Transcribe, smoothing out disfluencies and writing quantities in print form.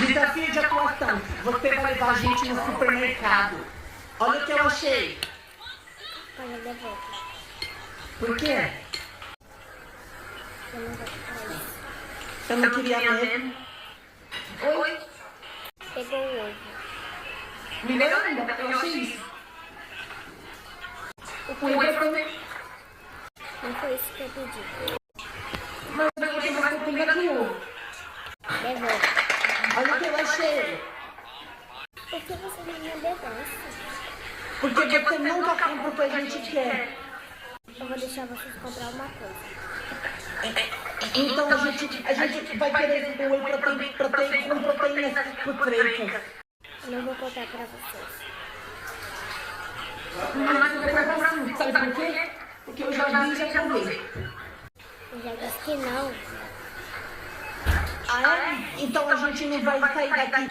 Desafio de atuação. Você vai levar a gente no supermercado. Olha o que eu achei. Olha, devolve. Por quê? Eu não gosto de isso. Eu não queria mesmo. Oi? Pegou o ovo. Me deu ainda, eu achei isso. O Igor também. Não foi isso que eu pedi. Mas você vai pegar de novo. Devolve. Olha o que eu achei. Por que você não me devolve? Porque você nunca compra o que a gente quer. Eu vou deixar vocês comprar uma coisa. Então a gente vai querer o whey protein com proteínas protreicas. Eu não vou contar pra vocês. Mas você vai comprar sim. Sabe por quê? Porque eu já vi e já provei. Eu já disse que não. Ah, é? Então a gente não vai sair daqui